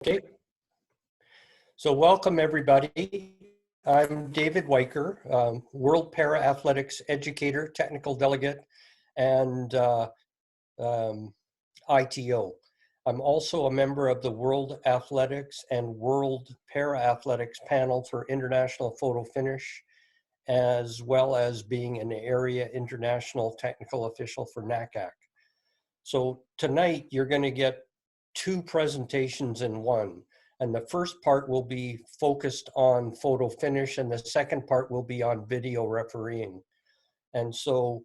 Okay, so welcome everybody. I'm David Weicker, World Para Athletics Educator, Technical Delegate, and ITO. I'm also a member of the World Athletics and World Para Athletics panel for International Photo Finish, as well as being an area international technical official for NACAC. So tonight you're going to get two presentations in one. And the first part will be focused on photo finish, and the second part will be on video refereeing. And so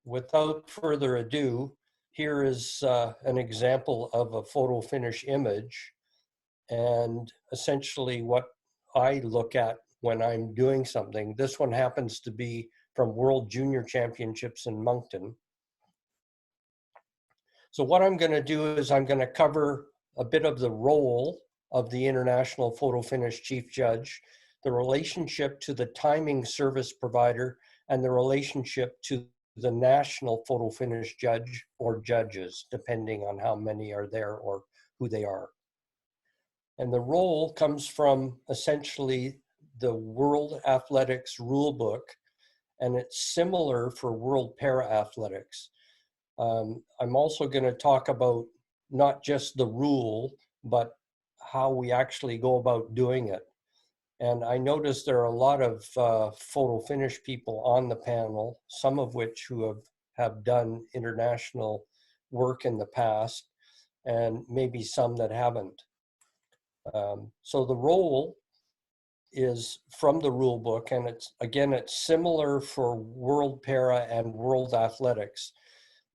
without further ado, here is an example of a photo finish image. And essentially what I look at when I'm doing something, this one happens to be from World Junior Championships in Moncton. So what I'm going to do is I'm going to cover a bit of the role of the International Photo Finish Chief Judge, the relationship to the timing service provider, and the relationship to the National Photo Finish Judge or judges, depending on how many are there or who they are. And the role comes from essentially the World Athletics Rulebook, and it's similar for World Para Athletics. I'm also going to talk about not just the rule, but how we actually go about doing it. And I noticed there are a lot of photo finish people on the panel, some of which who have done international work in the past, and maybe some that haven't. So the role is from the rule book, and it's similar for World Para and World Athletics.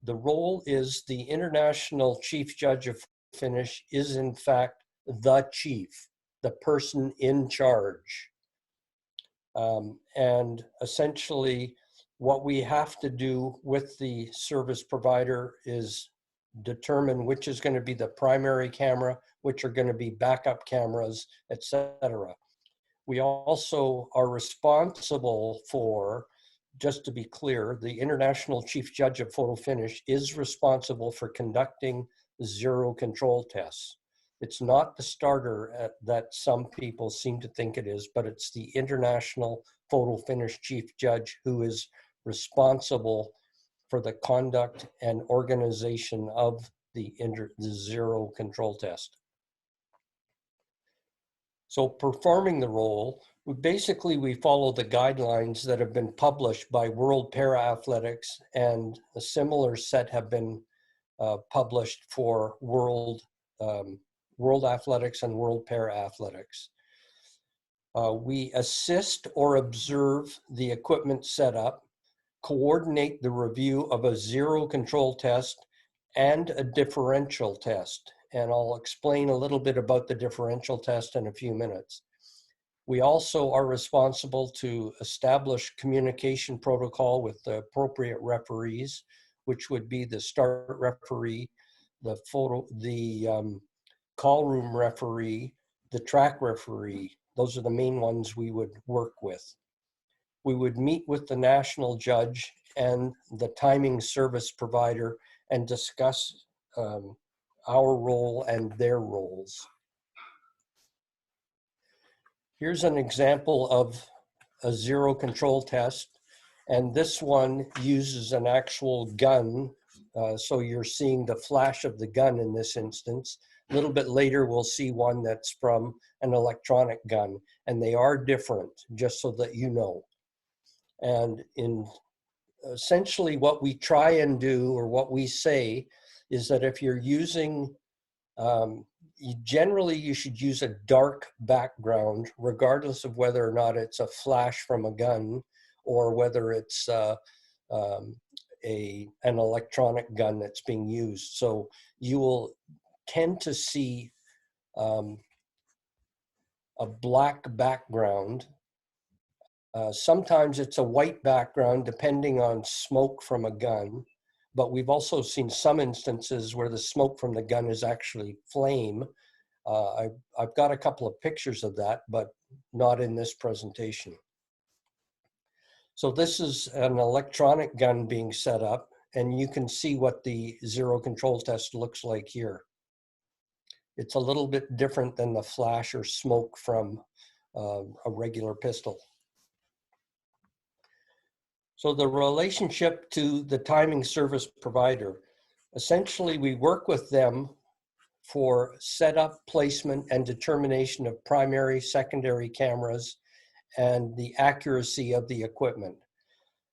The role is the International Chief Judge of Finish is in fact the chief, the person in charge. And essentially what we have to do with the service provider is determine which is going to be the primary camera, which are going to be backup cameras, etc. We also are responsible for, just to be clear, the International Chief Judge of Photo Finish is responsible for conducting zero control tests. It's not the starter that some people seem to think it is, but it's the International Photo Finish Chief Judge who is responsible for the conduct and organization of the zero control test. So performing the role, we follow the guidelines that have been published by World Para Athletics, and a similar set have been published for World Athletics and World Para Athletics. We assist or observe the equipment setup, coordinate the review of a zero control test and a differential test. And I'll explain a little bit about the differential test in a few minutes. We also are responsible to establish communication protocol with the appropriate referees, which would be the start referee, the call room referee, the track referee. Those are the main ones we would work with. We would meet with the national judge and the timing service provider and discuss our role and their roles. Here's an example of a zero control test, and this one uses an actual gun, so you're seeing the flash of the gun in this instance. A little bit later we'll see one that's from an electronic gun, and they are different, just so that you know. And essentially what we try and do, or what we say, is that if you're using generally you should use a dark background, regardless of whether or not it's a flash from a gun or whether it's an electronic gun that's being used. So you will tend to see a black background. Sometimes it's a white background depending on smoke from a gun. But we've also seen some instances where the smoke from the gun is actually flame. I've got a couple of pictures of that, but not in this presentation. So this is an electronic gun being set up, and you can see what the zero control test looks like here. It's a little bit different than the flash or smoke from a regular pistol. So the relationship to the timing service provider, essentially we work with them for setup, placement, and determination of primary, secondary cameras and the accuracy of the equipment.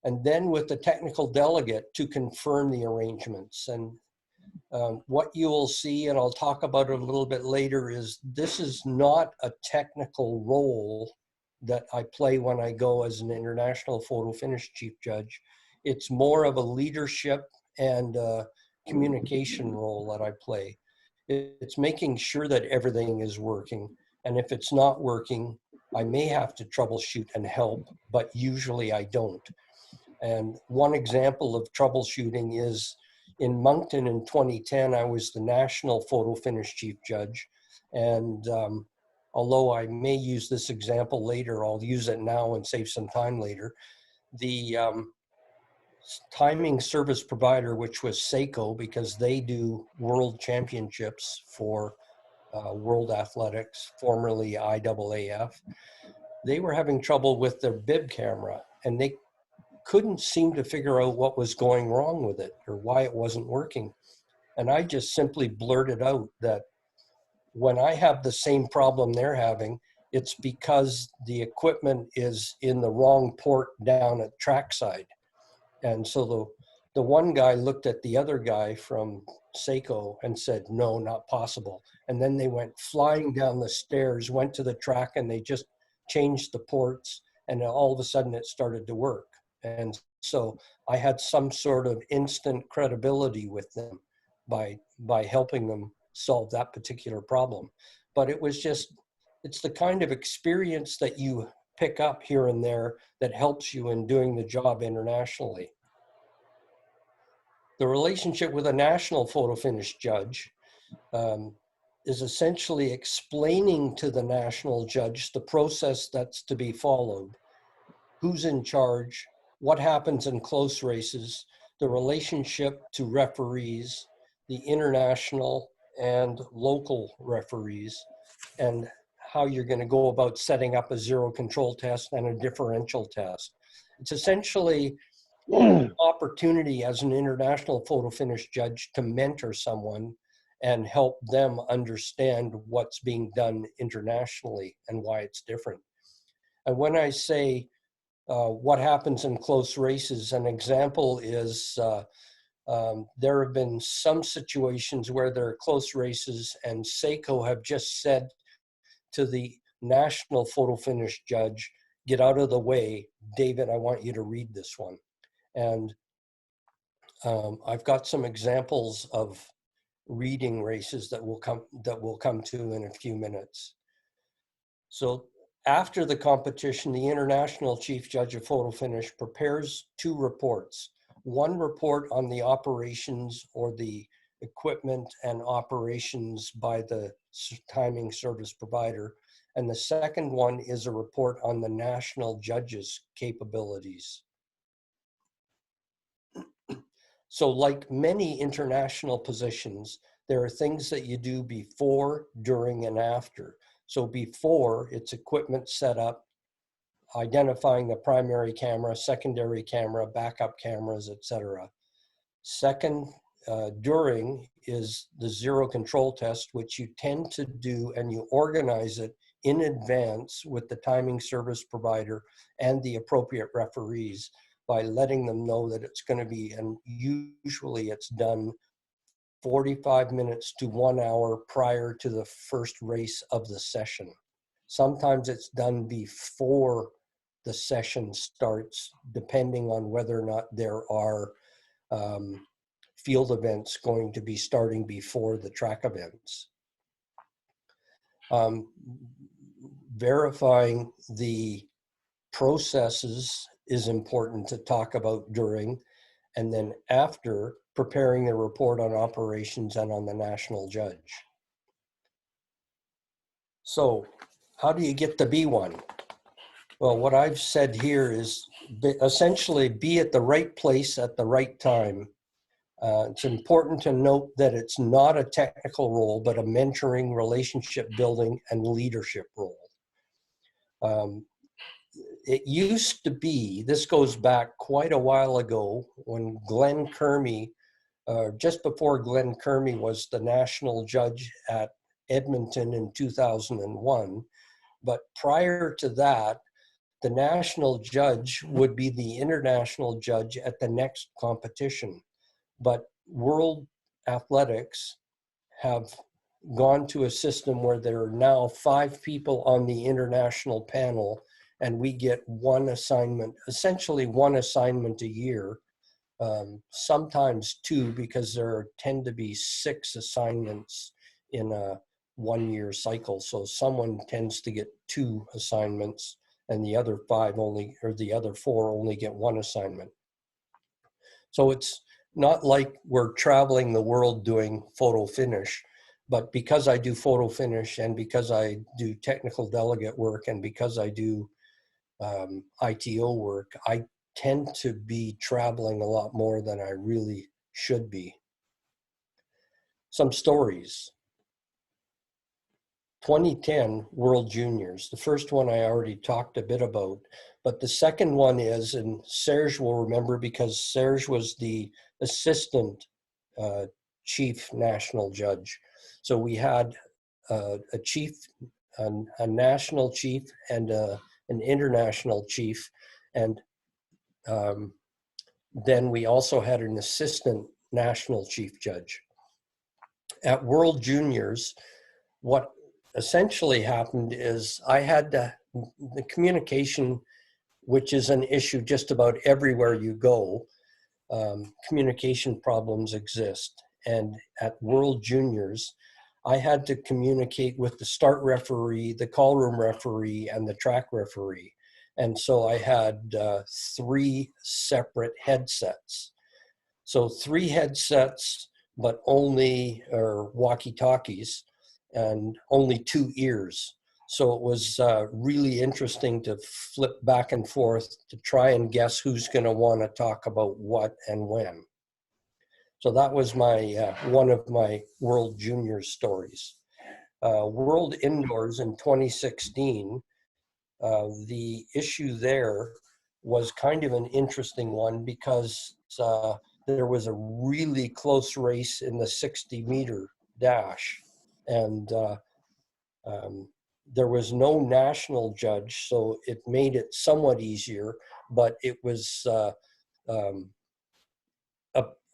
And then with the technical delegate to confirm the arrangements. And what you will see, and I'll talk about it a little bit later, is this is not a technical role that I play when I go as an international photo finish chief judge. It's more of a leadership and communication role that I play. It's making sure that everything is working. And if it's not working, I may have to troubleshoot and help, but usually I don't. And one example of troubleshooting is in Moncton in 2010, I was the national photo finish chief judge. And although I may use this example later, I'll use it now and save some time later. The timing service provider, which was Seiko, because they do world championships for World Athletics, formerly IAAF, they were having trouble with their bib camera, and they couldn't seem to figure out what was going wrong with it or why it wasn't working. And I just simply blurted out that when I have the same problem they're having, it's because the equipment is in the wrong port down at trackside. And so the one guy looked at the other guy from Seiko and said, no, not possible. And then they went flying down the stairs, went to the track, and they just changed the ports, and all of a sudden it started to work. And so I had some sort of instant credibility with them by helping them solve that particular problem. But it was just, it's the kind of experience that you pick up here and there that helps you in doing the job internationally. The relationship with a national photo finish judge is essentially explaining to the national judge the process that's to be followed, who's in charge, what happens in close races, the relationship to referees, the international and local referees, and how you're going to go about setting up a zero control test and a differential test. It's essentially an opportunity as an international photo finish judge to mentor someone and help them understand what's being done internationally and why it's different. And when I say what happens in close races, an example is there have been some situations where there are close races and Seiko have just said to the national photo finish judge, get out of the way, David, I want you to read this one. And I've got some examples of reading races that we'll come to in a few minutes. So after the competition, the international chief judge of photo finish prepares two reports. One report on the operations or the equipment and operations by the timing service provider. And the second one is a report on the national judge's capabilities. So like many international positions, there are things that you do before, during, and after. So before, it's equipment setup, identifying the primary camera, secondary camera, backup cameras, etc. Second, during is the zero control test, which you tend to do and you organize it in advance with the timing service provider and the appropriate referees by letting them know that it's going to be, and usually it's done 45 minutes to 1 hour prior to the first race of the session. Sometimes it's done before the session starts, depending on whether or not there are field events going to be starting before the track events. Verifying the processes is important to talk about during, and then after, preparing the report on operations and on the national judge. So how do you get to be one? Well, what I've said here is essentially be at the right place at the right time. It's important to note that it's not a technical role, but a mentoring, relationship building, and leadership role. It used to be, this goes back quite a while ago, when Glenn Kermey, just before Glenn Kermey was the national judge at Edmonton in 2001. But prior to that, the national judge would be the international judge at the next competition. But World Athletics have gone to a system where there are now 5 people on the international panel, and we get one assignment, essentially one assignment a year, sometimes 2, because there tend to be 6 assignments in a 1-year cycle. So someone tends to get 2 assignments, and the other 5 only, or the other 4 only get 1 assignment. So it's not like we're traveling the world doing photo finish, but because I do photo finish, and because I do technical delegate work, and because I do ITO work, I tend to be traveling a lot more than I really should be. Some stories. 2010 World Juniors. The first one I already talked a bit about, but the second one is, and Serge will remember because Serge was the assistant chief national judge. So we had a chief, a national chief, and an international chief, and then we also had an assistant national chief judge. At World Juniors, what essentially happened is I had the communication, which is an issue just about everywhere you go. Communication problems exist. And at World Juniors, I had to communicate with the start referee, the call room referee, and the track referee. And so I had 3 separate headsets. So 3 headsets, but only, or walkie-talkies, and only 2 ears. So it was really interesting to flip back and forth to try and guess who's going to want to talk about what and when. So that was my one of my World Juniors stories. World Indoors in 2016, the issue there was kind of an interesting one because there was a really close race in the 60-meter dash, and there was no national judge, so it made it somewhat easier, but it was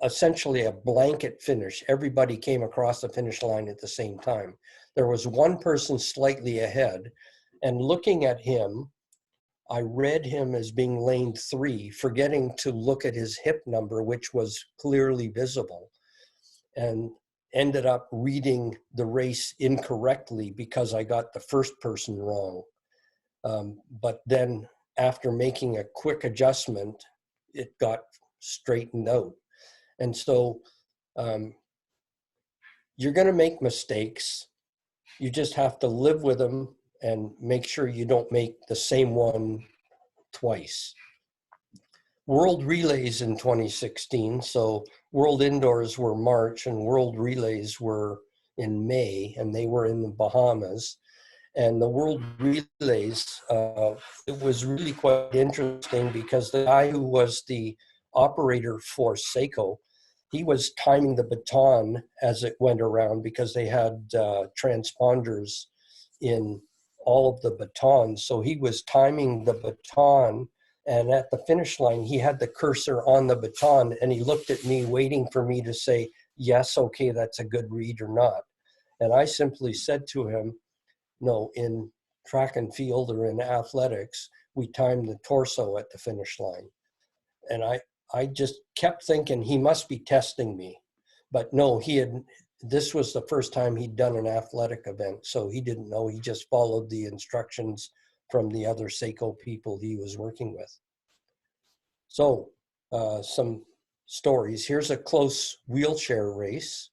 essentially a blanket finish. Everybody came across the finish line at the same time. There was one person slightly ahead, and looking at him, I read him as being lane 3, forgetting to look at his hip number, which was clearly visible, and ended up reading the race incorrectly because I got the first person wrong. But then after making a quick adjustment, it got straightened out. And so you're going to make mistakes. You just have to live with them and make sure you don't make the same one twice. World Relays in 2016. So World Indoors were March and World Relays were in May, and they were in the Bahamas. And the World Relays, it was really quite interesting because the guy who was the operator for Seiko, he was timing the baton as it went around because they had transponders in all of the batons. So he was timing the baton, and at the finish line, he had the cursor on the baton, and he looked at me waiting for me to say, yes, okay, that's a good read or not. And I simply said to him, no, in track and field or in athletics, we time the torso at the finish line. And I just kept thinking he must be testing me. But no, this was the first time he'd done an athletic event, so he didn't know. He just followed the instructions from the other Seiko people he was working with. So some stories. Here's a close wheelchair race.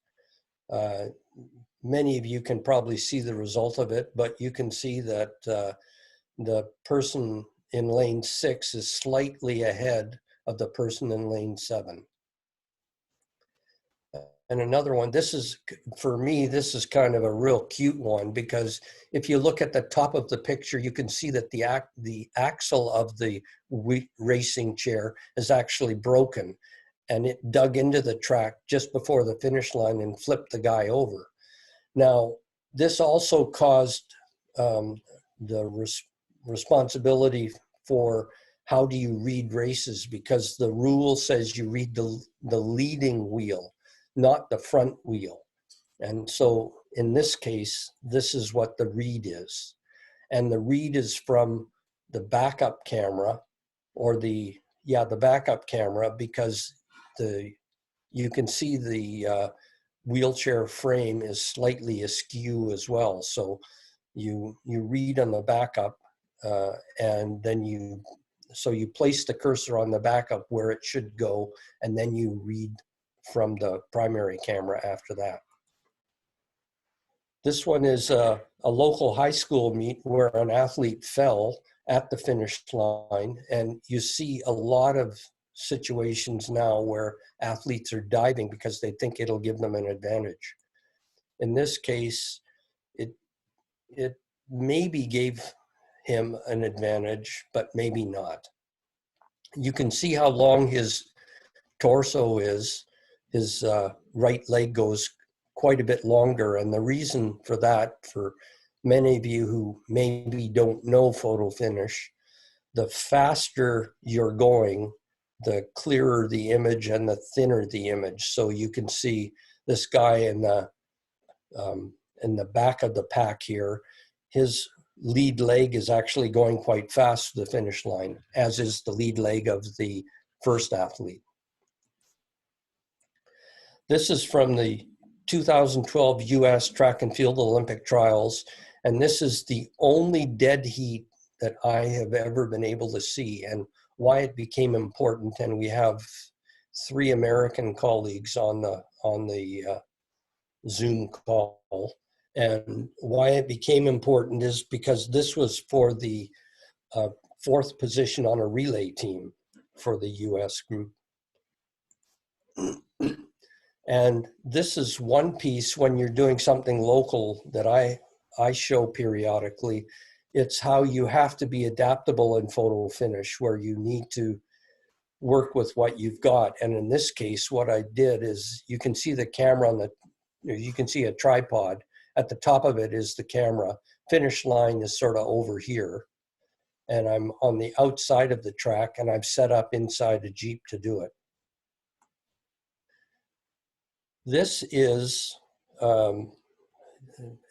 Many of you can probably see the result of it, but you can see that the person in lane 6 is slightly ahead of the person in lane 7. And another one, this is, for me, this is kind of a real cute one, because if you look at the top of the picture, you can see that the axle of the racing chair is actually broken, and it dug into the track just before the finish line and flipped the guy over. Now, this also caused the responsibility for how do you read races, because the rule says you read the leading wheel, not the front wheel. And so in this case, this is what the read is. And the read is from the backup camera, or the backup camera, because you can see the wheelchair frame is slightly askew as well. So you read on the backup, and then you place the cursor on the backup where it should go, and then you read from the primary camera after that. This one is a local high school meet where an athlete fell at the finish line, and you see a lot of situations now where athletes are diving because they think it'll give them an advantage. In this case, it maybe gave him an advantage, but maybe not. You can see how long his torso is. His right leg goes quite a bit longer. And the reason for that, for many of you who maybe don't know photo finish, the faster you're going, the clearer the image and the thinner the image. So you can see this guy in the back of the pack here, his lead leg is actually going quite fast to the finish line, as is the lead leg of the first athlete. This is from the 2012 US Track and Field Olympic Trials, and this is the only dead heat that I have ever been able to see, and why it became important. And we have 3 American colleagues on the Zoom call. And why it became important is because this was for the 4th position on a relay team for the US group. And this is one piece when you're doing something local that I show periodically. It's how you have to be adaptable in photo finish, where you need to work with what you've got. And in this case, what I did is, you can see the camera you can see a tripod. At the top of it is the camera. Finish line is sort of over here. And I'm on the outside of the track, and I've set up inside a Jeep to do it. This is,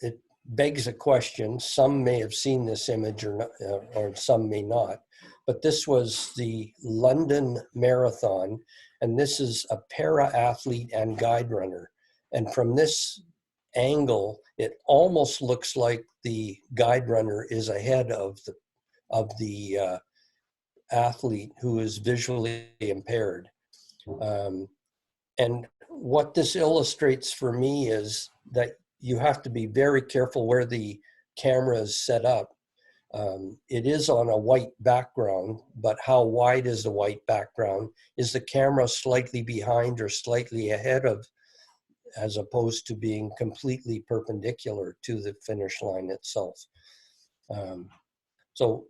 it begs a question. Some may have seen this image or some may not, but this was the London Marathon, and this is a para-athlete and guide runner. And from this angle, it almost looks like the guide runner is ahead of the athlete who is visually impaired. And what this illustrates for me is that you have to be very careful where the camera is set up. It is on a white background, but how wide is the white background? Is the camera slightly behind or slightly ahead of, as opposed to being completely perpendicular to the finish line itself? So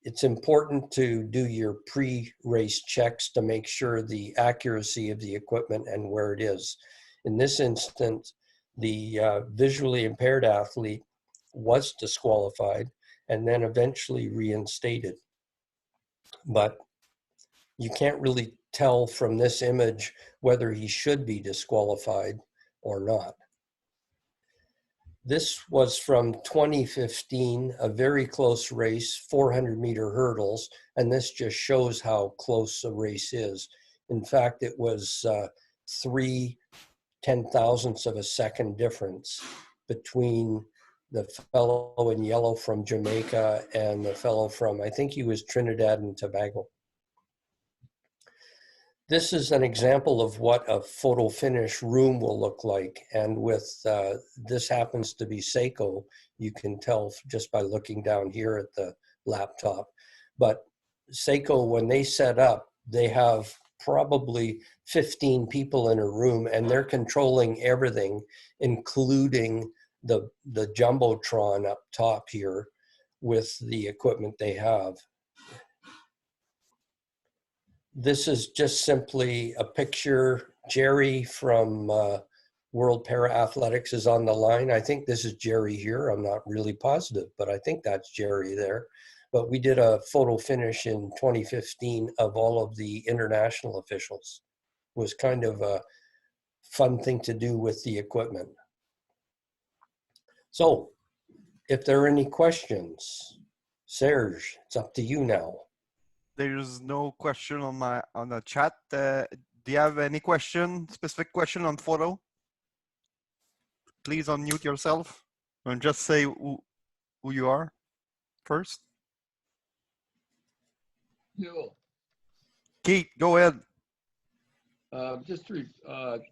it's important to do your pre-race checks to make sure the accuracy of the equipment and where it is. In this instance, the visually impaired athlete was disqualified and then eventually reinstated. But you can't really tell from this image whether he should be disqualified or not. This was from 2015, a very close race, 400-meter hurdles, and this just shows how close a race is. In fact, it was 3 ten-thousandths of a second difference between the fellow in yellow from Jamaica and the fellow from, I think he was Trinidad and Tobago. This is an example of what a photo finish room will look like. And with, this happens to be Seiko, you can tell just by looking down here at the laptop. But Seiko, when they set up, they have probably 15 people in a room, and they're controlling everything, including the jumbotron up top here with the equipment they have. This is just simply a picture. Jerry from World Para Athletics is on the line. I think this is Jerry here. I'm not really positive, but I think that's Jerry there. But we did a photo finish in 2015 of all of the international officials. It was kind of a fun thing to do with the equipment. So if there are any questions, Serge, it's up to you now. There's no question on the chat. Do you have any specific question on photo? Please unmute yourself and just say who you are first. Neil, Keith, go ahead.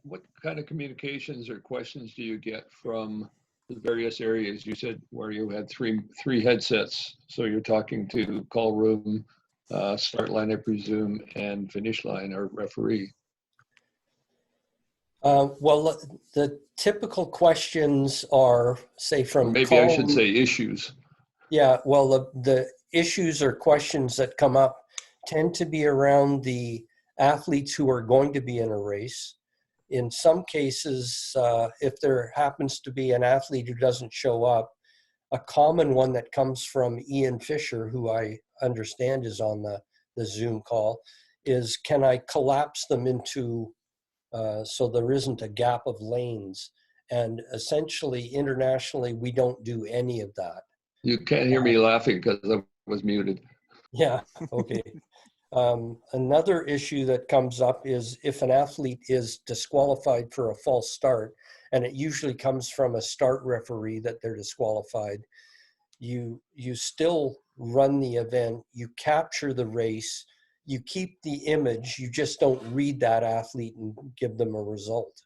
what kind of communications or questions do you get from the various areas? You said where you had three headsets. So you're talking to call room, start line, I presume, and finish line or referee. Well, the typical questions are, say, from Or maybe call I should room. say issues. Yeah, well, the issues or questions that come up tend to be around the athletes who are going to be in a race. In some cases, if there happens to be an athlete who doesn't show up, a common one that comes from Ian Fisher, who I understand is on the Zoom call, is can I collapse them into so there isn't a gap of lanes? And essentially, internationally, we don't do any of that. You can't hear me laughing because I was muted. Yeah, okay. Another issue that comes up is if an athlete is disqualified for a false start, and it usually comes from a start referee that they're disqualified, you still run the event, you capture the race, you keep the image, you just don't read that athlete and give them a result.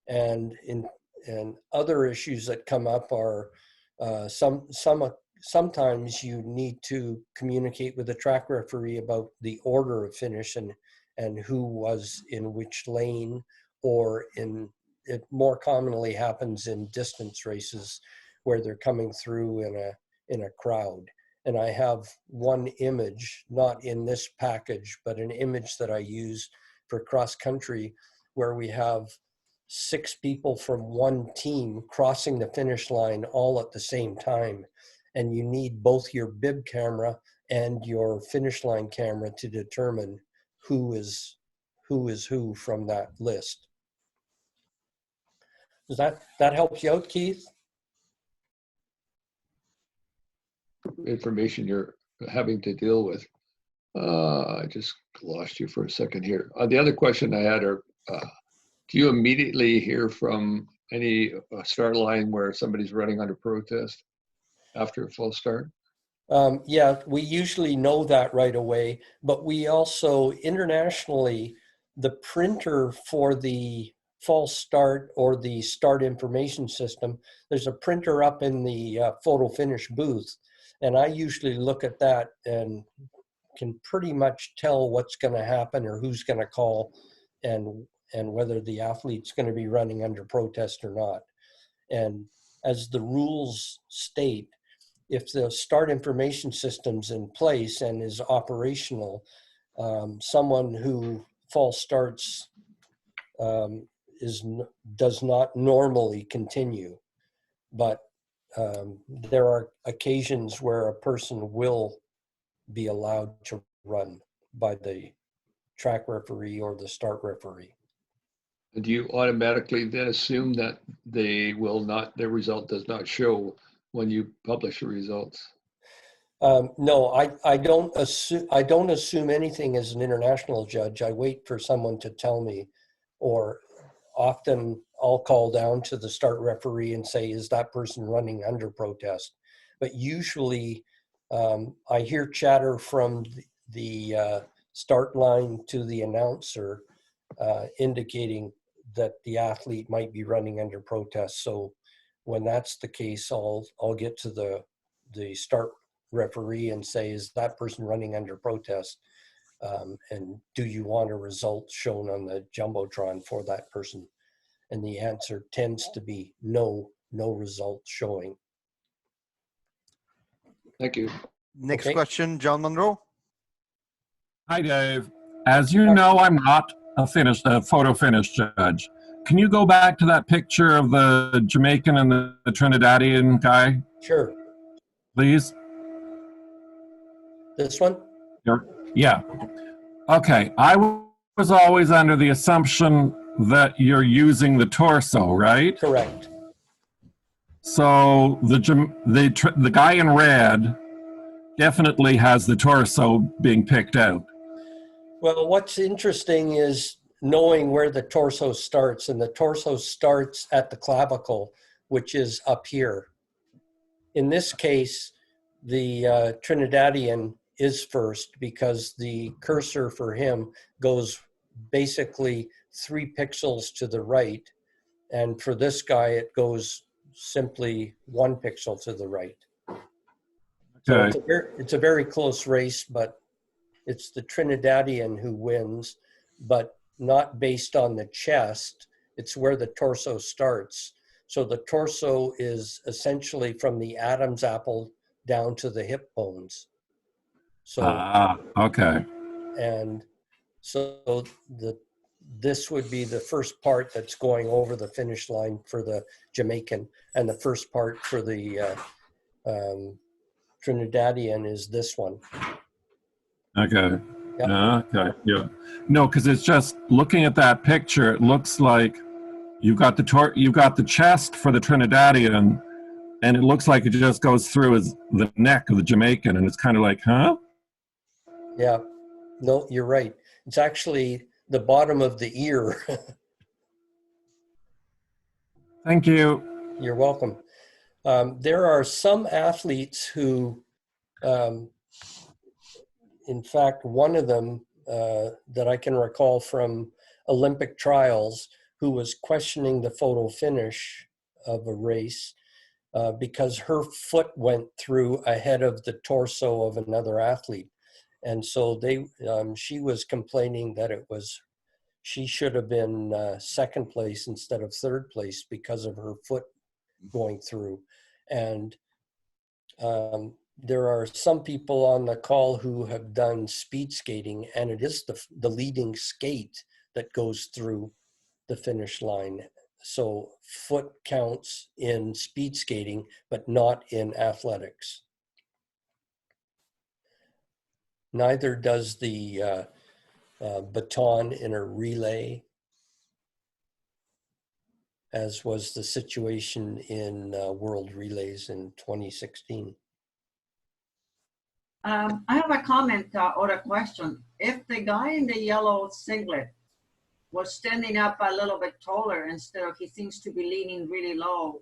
And other issues that come up are sometimes you need to communicate with the track referee about the order of finish and who was in which lane, or it more commonly happens in distance races where they're coming through in a crowd. And I have one image, not in this package, but an image that I use for cross country where we have 6 people from one team crossing the finish line all at the same time. And you need both your bib camera and your finish line camera to determine who is who from that list. Does that help you out, Keith? Information you're having to deal with. I just lost you for a second here. The other question I had are, do you immediately hear from any start line where somebody's running under protest after a false start? Yeah, we usually know that right away, but we also internationally, the printer for the false start or the start information system, there's a printer up in the photo finish booth. And I usually look at that and can pretty much tell what's going to happen or who's going to call and whether the athlete's going to be running under protest or not. And as the rules state, if the start information system's in place and is operational, someone who false starts does not normally continue. But there are occasions where a person will be allowed to run by the track referee or the start referee. Do you automatically then assume that their result does not show when you publish the results? No, I don't assume anything as an international judge. I wait for someone to tell me, or often I'll call down to the start referee and say, is that person running under protest? But usually I hear chatter from the start line to the announcer indicating that the athlete might be running under protest. So when that's the case, I'll get to the start referee and say, is that person running under protest? And do you want a result shown on the Jumbotron for that person? And the answer tends to be no, no result showing. Thank you. Next Okay. question, John Monroe. Hi, Dave. As you know, I'm not a photo finish judge. Can you go back to that picture of the Jamaican and the Trinidadian guy, Sure. please? This one? Yeah. Okay. I was always under the assumption that you're using the torso, right? Correct. So the guy in red definitely has the torso being picked out. Well, what's interesting is knowing where the torso starts, and the torso starts at the clavicle, which is up here. In this case, the Trinidadian is first because the cursor for him goes basically 3 pixels to the right. And for this guy, it goes simply 1 pixel to the right. So Okay. it's a very close race, but it's the Trinidadian who wins, but not based on the chest. It's where the torso starts. So the torso is essentially from the Adam's apple down to the hip bones. So, Okay. and so this would be the first part that's going over the finish line for the Jamaican, and the first part for the Trinidadian is this one. Okay. Yep. Okay. Yeah. No, because it's just looking at that picture. It looks like you've got the chest for the Trinidadian, and it looks like it just goes through the neck of the Jamaican, and it's kind of like, huh? Yeah. No, you're right. It's actually the bottom of the ear. Thank you. You're welcome. There are some athletes who, in fact, one of them that I can recall from Olympic trials, who was questioning the photo finish of a race because her foot went through ahead of the torso of another athlete. And so she was complaining that she should have been second place instead of third place because of her foot going through. And there are some people on the call who have done speed skating, and it is the leading skate that goes through the finish line. So foot counts in speed skating, but not in athletics. Neither does the baton in a relay, as was the situation in World Relays in 2016. I have a comment or a question. If the guy in the yellow singlet was standing up a little bit taller instead of he seems to be leaning really low,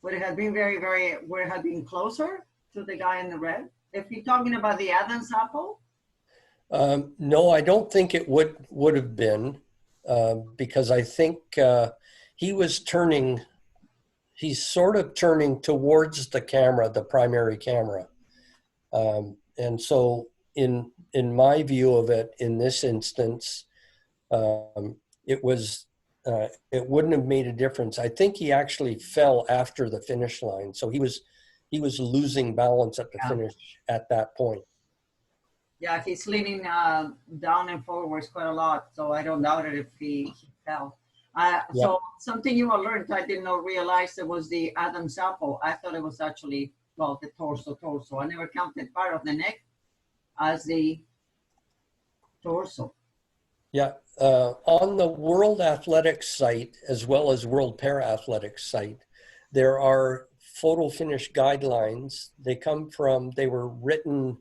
would it have been would it have been closer to the guy in the red? If you're talking about the Adam's apple? No, I don't think it would have been because I think he's sort of turning towards the camera, the primary camera. And so in my view of it, in this instance, it wouldn't have made a difference. I think he actually fell after the finish line. So he was losing balance at the finish at that point. Yeah, he's leaning down and forwards quite a lot. So I don't doubt it if he fell. So something you learned, I did not realize it was the Adam's apple. I thought it was actually, well, the torso. I never counted part of the neck as the torso. Yeah, on the World Athletics site, as well as World Para-Athletics site, there are photo finish guidelines. They were written,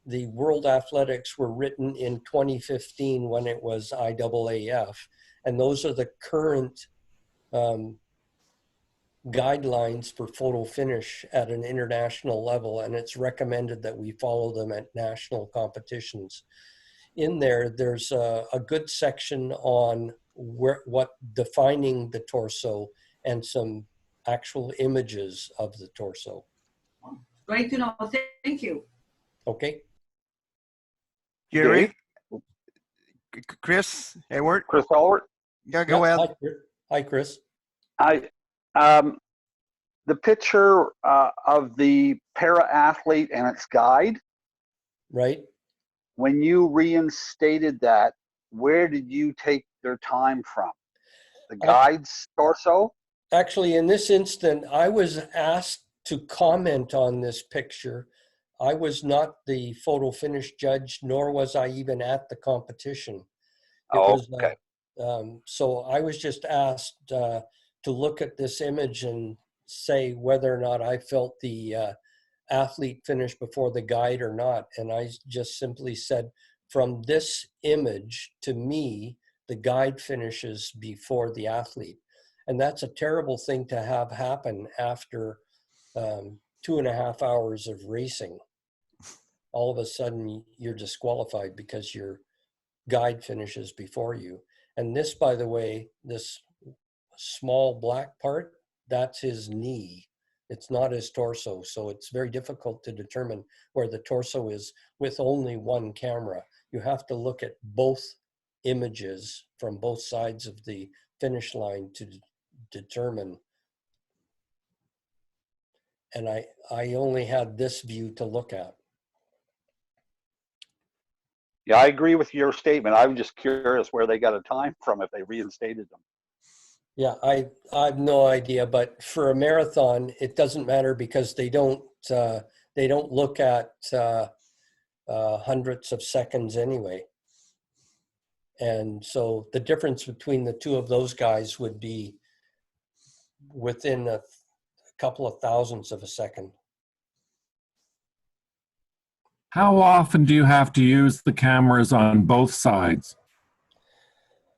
the World Athletics were written in 2015 when it was IAAF. And those are the current guidelines for photo finish at an international level. And it's recommended that we follow them at national competitions. In there's a good section on what defining the torso and some actual images of the torso. Great to know. Thank you. Okay. Jerry, Chris, Edward. Chris Howard. Yeah, go ahead. Hi, Chris. The picture of the para athlete and its guide, Right. when you reinstated that, where did you take their time from? The guide's torso? Actually, in this instant, I was asked to comment on this picture. I was not the photo finish judge, nor was I even at the competition. Okay. So I was just asked to look at this image and say whether or not I felt the athlete finished before the guide or not. And I just simply said, from this image, to me, the guide finishes before the athlete. And that's a terrible thing to have happen after 2.5 hours of racing. All of a sudden, you're disqualified because your guide finishes before you. And this, by the way, this small black part, that's his knee. It's not his torso. So it's very difficult to determine where the torso is with only one camera. You have to look at both images from both sides of the finish line to determine. And I only had this view to look at. Yeah, I agree with your statement. I'm just curious where they got a time from if they reinstated them. Yeah, I have no idea, but for a marathon, it doesn't matter because they don't look at hundredths of seconds anyway. And so the difference between the two of those guys would be within a couple of thousandths of a second. How often do you have to use the cameras on both sides?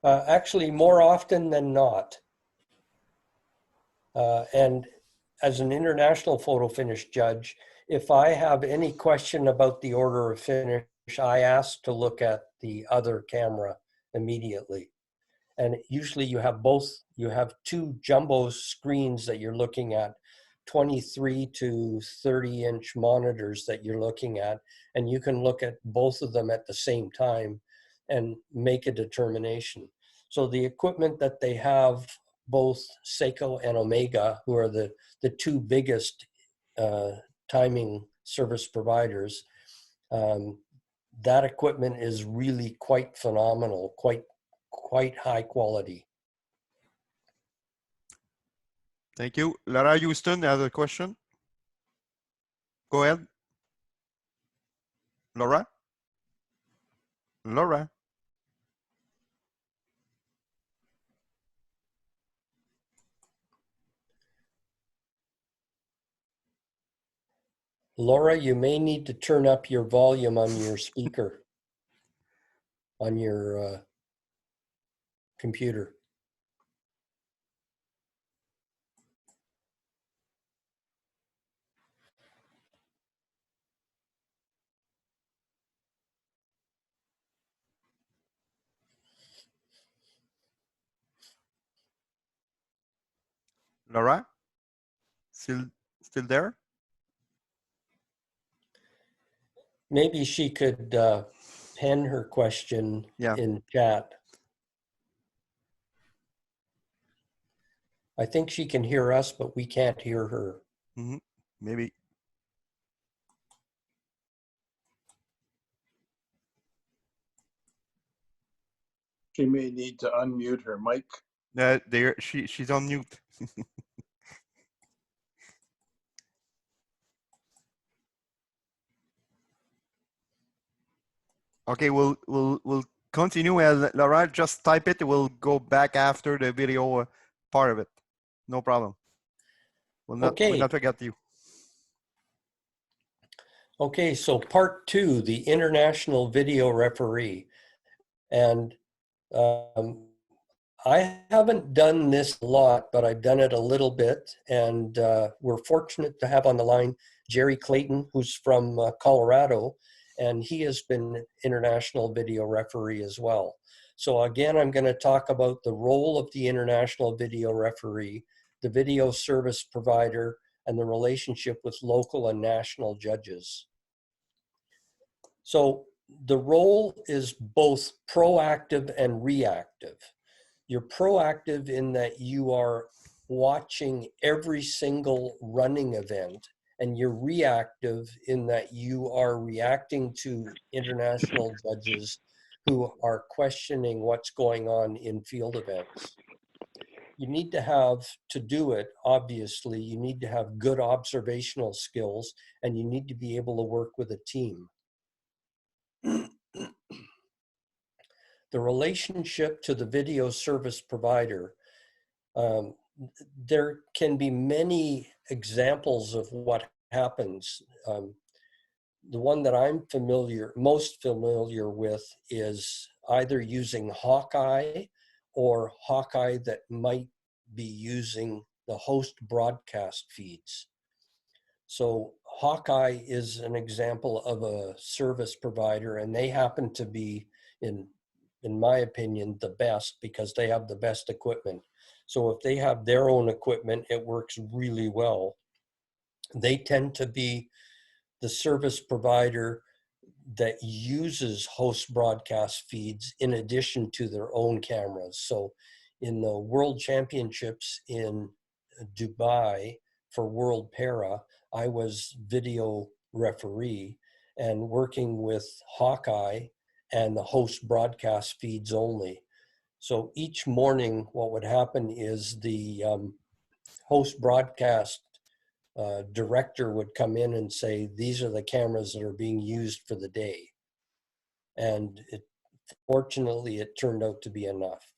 Actually, more often than not. And as an international photo finish judge, if I have any question about the order of finish, I ask to look at the other camera immediately. And usually you have both, you have two jumbo screens that you're looking at, 23 to 30-inch monitors that you're looking at, and you can look at both of them at the same time and make a determination. So the equipment that they have, both Seiko and Omega, who are the two biggest timing service providers, that equipment is really quite phenomenal, quite high quality. Thank you. Laura Houston has a question. Go ahead. Laura? Laura? Laura, you may need to turn up your volume on your speaker, on your computer. Laura? Still there? Maybe she could pen her question in chat. I think she can hear us, but we can't hear her. Mm-hmm. Maybe. She may need to unmute her mic. She's on mute. Okay, we'll continue. Laura, just type it. We'll go back after the video part of it. No problem. We'll not forget you. Okay, so part 2, the international video referee. And I haven't done this a lot, but I've done it a little bit. And we're fortunate to have on the line Jerry Clayton, who's from Colorado, and he has been international video referee as well. So again, I'm going to talk about the role of the international video referee, the video service provider, and the relationship with local and national judges. So the role is both proactive and reactive. You're proactive in that you are watching every single running event, and you're reactive in that you are reacting to international judges who are questioning what's going on in field events. You need to have, to do it, obviously, you need to have good observational skills, and you need to be able to work with a team. The relationship to the video service provider, there can be many examples of what happens. The one that I'm most familiar with is either using Hawkeye or Hawkeye that might be using the host broadcast feeds. So Hawkeye is an example of a service provider, and they happen to be, in my opinion, the best because they have the best equipment. So if they have their own equipment, it works really well. They tend to be the service provider that uses host broadcast feeds in addition to their own cameras. So in the World Championships in Dubai for World Para, I was video referee and working with Hawkeye and the host broadcast feeds only. So each morning, what would happen is the host broadcast director would come in and say, these are the cameras that are being used for the day. And fortunately, it turned out to be enough.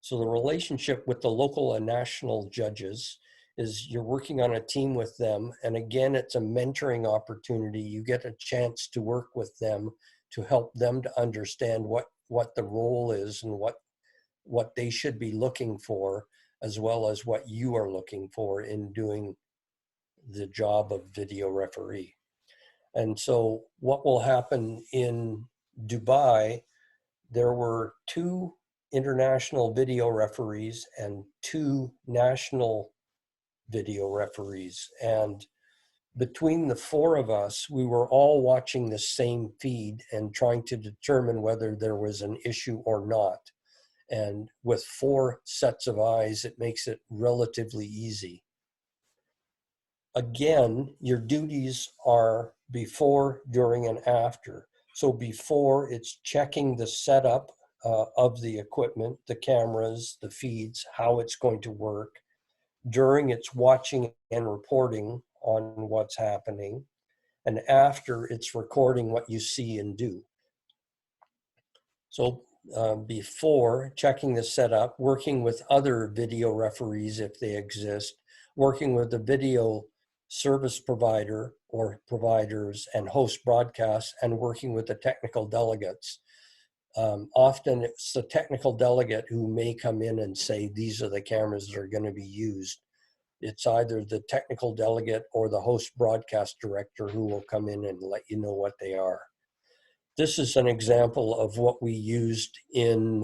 So the relationship with the local and national judges is you're working on a team with them. And again, it's a mentoring opportunity. You get a chance to work with them to help them to understand what the role is and what they should be looking for, as well as what you are looking for in doing the job of video referee. And so what will happen in Dubai, there were 2 international video referees and 2 national video referees. And between the 4 of us, we were all watching the same feed and trying to determine whether there was an issue or not. And with 4 sets of eyes, it makes it relatively easy. Again, your duties are before, during, and after. So before, it's checking the setup of the equipment, the cameras, the feeds, how it's going to work. During, it's watching and reporting on what's happening. And after, it's recording what you see and do. So before, checking the setup, working with other video referees if they exist, working with the video service provider or providers and host broadcasts, and working with the technical delegates. Often it's the technical delegate who may come in and say, these are the cameras that are going to be used. It's either the technical delegate or the host broadcast director who will come in and let you know what they are. This is an example of what we used in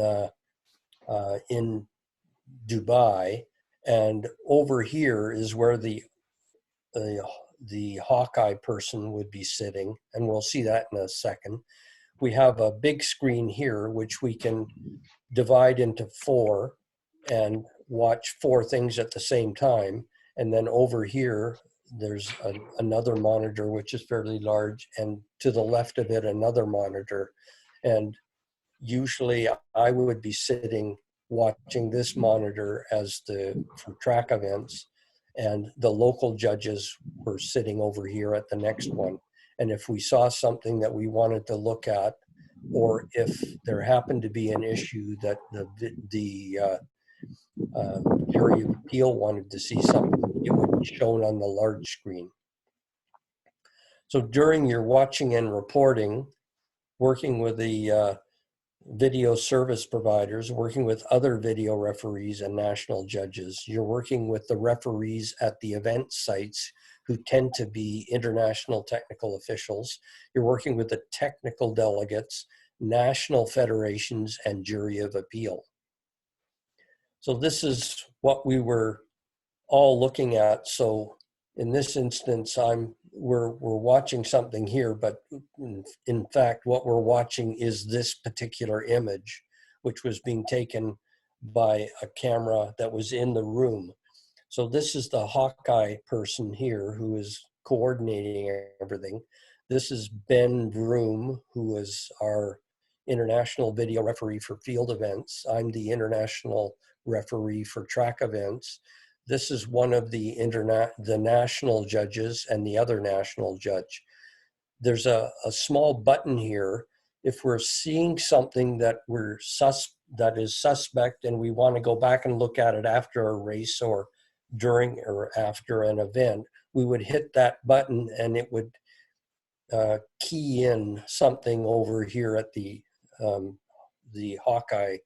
Dubai, and over here is where the Hawkeye person would be sitting, and we'll see that in a second. We have a big screen here, which we can divide into 4 and watch 4 things at the same time. And then over here, there's another monitor, which is fairly large, and to the left of it, another monitor. And usually I would be sitting watching this monitor for track events, and the local judges were sitting over here at the next one. And if we saw something that we wanted to look at, or if there happened to be an issue that the jury of appeal wanted to see something, it would be shown on the large screen. So during your watching and reporting, working with the video service providers, working with other video referees and national judges, you're working with the referees at the event sites who tend to be international technical officials. You're working with the technical delegates, national federations, and jury of appeal. So this is what we were all looking at. So in this instance, I'm we're watching something here, but in fact, what we're watching is this particular image, which was being taken by a camera that was in the room. So this is the Hawkeye person here who is coordinating everything. This is Ben Broom, who is our international video referee for field events. I'm the international referee for track events. This is one of the national judges and the other national judge. There's a small button here. If we're seeing something that that is suspect and we want to go back and look at it after a race or during or after an event, we would hit that button and it would key in something over here at the Hawkeye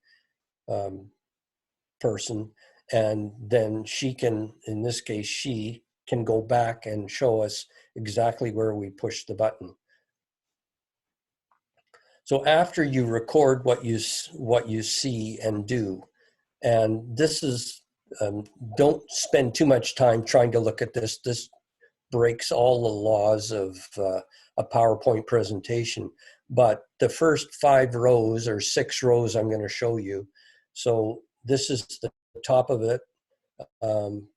person, and then she can, in this case, she can go back and show us exactly where we push the button. So after you record what you see and do, and this is, don't spend too much time trying to look at this. This breaks all the laws of a PowerPoint presentation. But the first 5 rows or 6 rows I'm going to show you. So this is the top of it,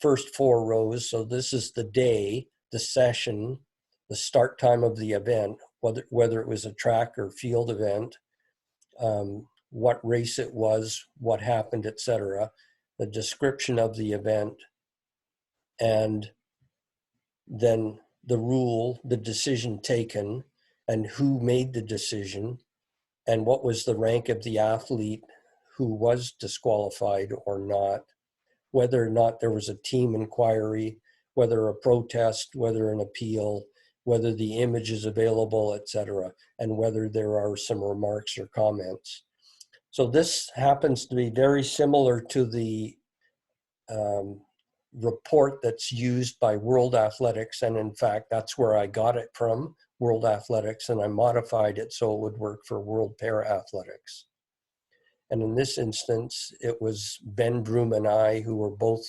first 4 rows. So this is the day, the session, the start time of the event, whether it was a track or field event, what race it was, what happened, etc., the description of the event, and then the rule, the decision taken, and who made the decision, and what was the rank of the athlete who was disqualified or not, whether or not there was a team inquiry, whether a protest, whether an appeal, whether the image is available, etc., and whether there are some remarks or comments. So this happens to be very similar to the report that's used by World Athletics, and in fact, that's where I got it from, World Athletics, and I modified it so it would work for World Para Athletics. And in this instance, it was Ben Broom and I who were both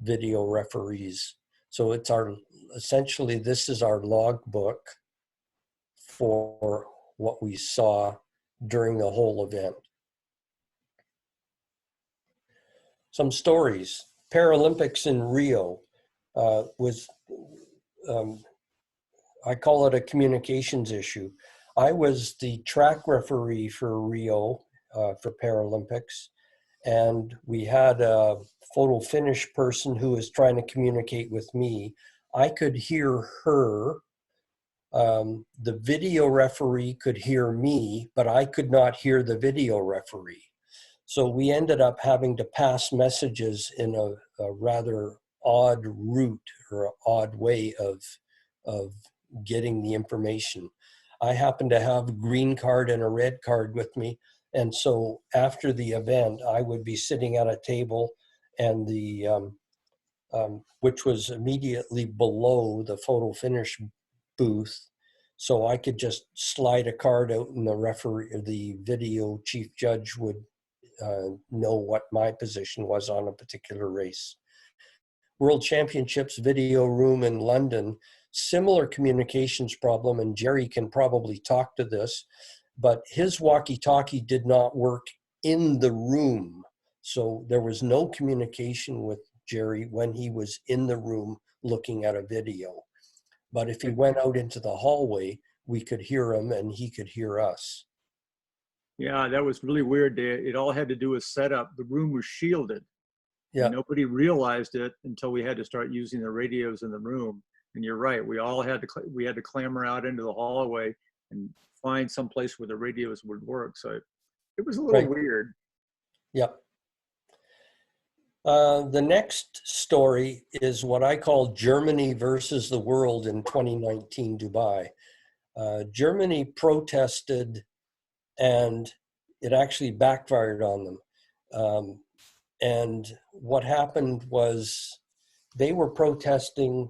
video referees. So it's essentially, this is our logbook for what we saw during the whole event. Some stories. Paralympics in Rio was, I call it a communications issue. I was the track referee for Rio for Paralympics, and we had a photo finish person who was trying to communicate with me. I could hear her. The video referee could hear me, but I could not hear the video referee. So we ended up having to pass messages in a rather odd route or odd way of getting the information. I happened to have a green card and a red card with me. And so after the event, I would be sitting at a table, and which was immediately below the photo finish booth. So I could just slide a card out, and the video chief judge would know what my position was on a particular race. World Championships video room in London, similar communications problem, and Jerry can probably talk to this, but his walkie-talkie did not work in the room. So there was no communication with Jerry when he was in the room looking at a video. But if he went out into the hallway, we could hear him and he could hear us. Yeah, that was really weird. It all had to do with setup. The room was shielded. Yeah. Nobody realized it until we had to start using the radios in the room. And you're right. We all had to clamber out into the hallway and find some place where the radios would work. So it was a little weird. Yep. The next story is what I call Germany versus the world in 2019 Dubai. Germany protested, and it actually backfired on them. And what happened was they were protesting,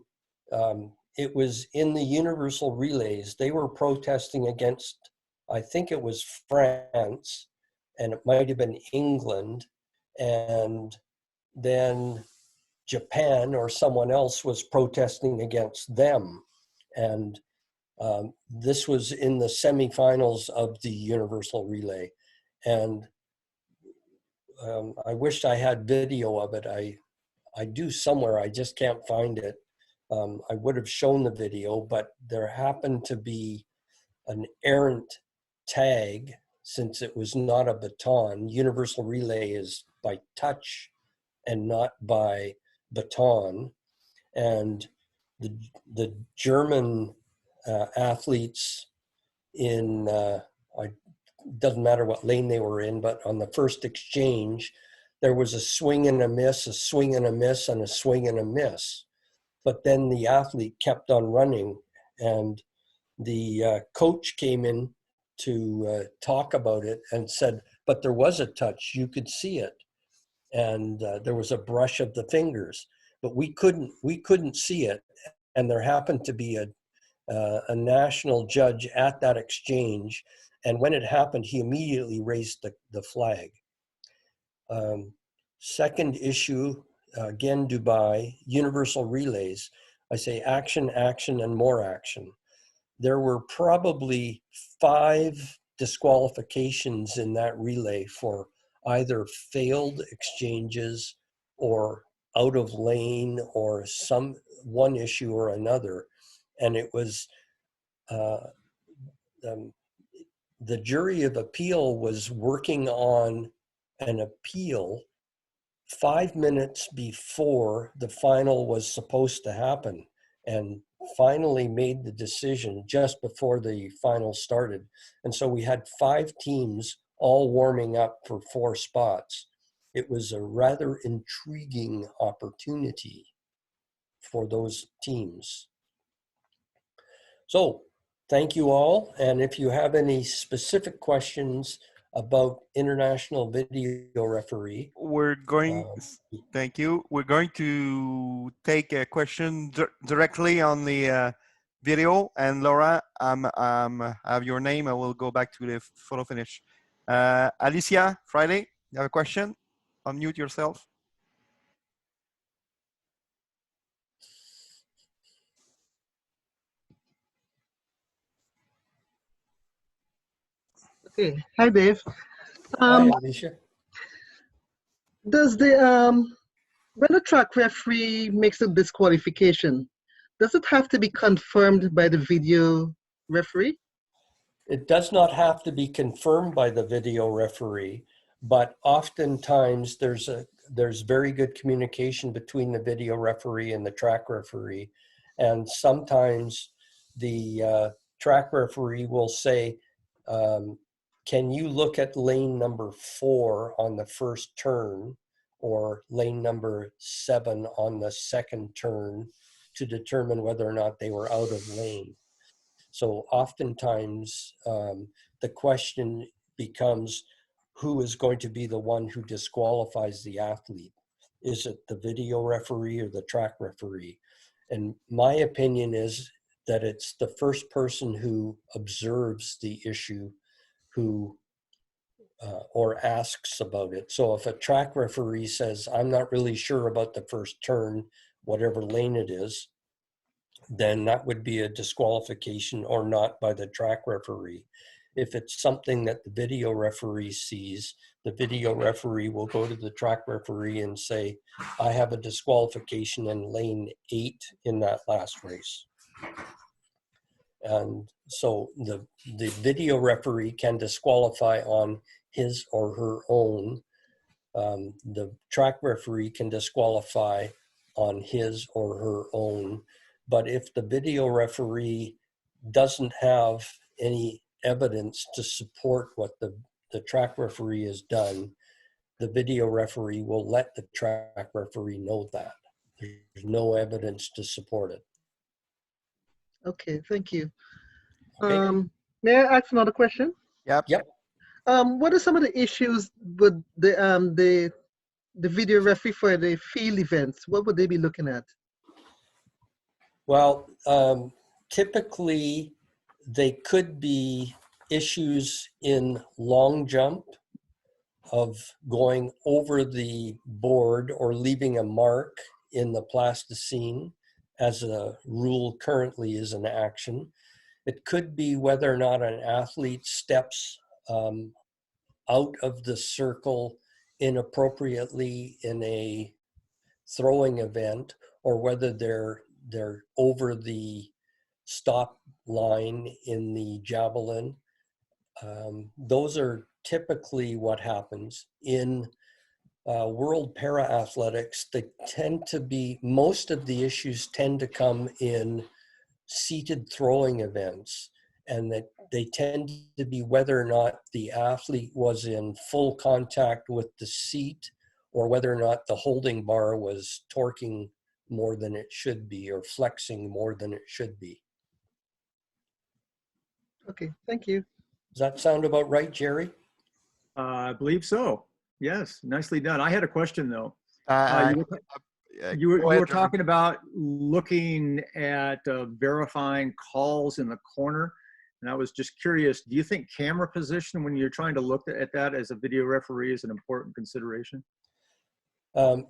it was in the universal relays, they were protesting against, I think it was France, and it might have been England, and then Japan or someone else was protesting against them. And this was in the semifinals of the universal relay. And I wished I had video of it. I do somewhere, I just can't find it. I would have shown the video, but there happened to be an errant tag, since it was not a baton. Universal relay is by touch and not by baton. And the German athletes in, doesn't matter what lane they were in, but on the first exchange, there was a swing and a miss, a swing and a miss, and a swing and a miss. But then the athlete kept on running, and the coach came in to talk about it and said, but there was a touch, you could see it. And there was a brush of the fingers, but we couldn't see it. And there happened to be a national judge at that exchange. And when it happened, he immediately raised the flag. Second issue, again, Dubai, universal relays. I say action, action, and more action. There were probably 5 disqualifications in that relay for either failed exchanges or out of lane or one issue or another. And it was, the jury of appeal was working on an appeal 5 minutes before the final was supposed to happen, and finally made the decision just before the final started. And so we had 5 teams all warming up for 4 spots. It was a rather intriguing opportunity for those teams. So thank you all. And if you have any specific questions about international video referee, We're going, thank you. We're going to take a question directly on the video. And Laura, I have your name. I will go back to the photo finish. Alicia, Friday, you have a question? Unmute yourself. Okay. Hi, Dave. hi, Alicia. Does the when a track referee makes a disqualification, does it have to be confirmed by the video referee? It does not have to be confirmed by the video referee, but oftentimes there's very good communication between the video referee and the track referee. And sometimes the track referee will say, can you look at lane number 4 on the first turn, or lane number 7 on the second turn, to determine whether or not they were out of lane. So oftentimes the question becomes, who is going to be the one who disqualifies the athlete? Is it the video referee or the track referee? And my opinion is that it's the first person who observes the issue who or asks about it. So if a track referee says, I'm not really sure about the first turn, whatever lane it is, then that would be a disqualification or not by the track referee. If it's something that the video referee sees, the video referee will go to the track referee and say, I have a disqualification in lane 8 in that last race. And so the video referee can disqualify on his or her own. The track referee can disqualify on his or her own. But if the video referee doesn't have any evidence to support what the track referee has done, the video referee will let the track referee know that. There's no evidence to support it. Okay, thank you. Okay. May I ask another question? Yep. Yep. What are some of the issues with the video referee for the field events? What would they be looking at? Well, typically they could be issues in long jump, of going over the board or leaving a mark in the plasticine as a rule currently is an action. It could be whether or not an athlete steps out of the circle inappropriately in a throwing event, or whether they're over the stop line in the javelin. Those are typically what happens in world para athletics. They tend to be, most of the issues tend to come in seated throwing events, and that they tend to be whether or not the athlete was in full contact with the seat, or whether or not the holding bar was torquing more than it should be, or flexing more than it should be. Okay, thank you. Does that sound about right, Jerry? I believe so. Yes, nicely done. I had a question though. Uh, You go were ahead, John. talking about looking at verifying calls in the corner. And I was just curious, do you think camera position when you're trying to look at that as a video referee is an important consideration?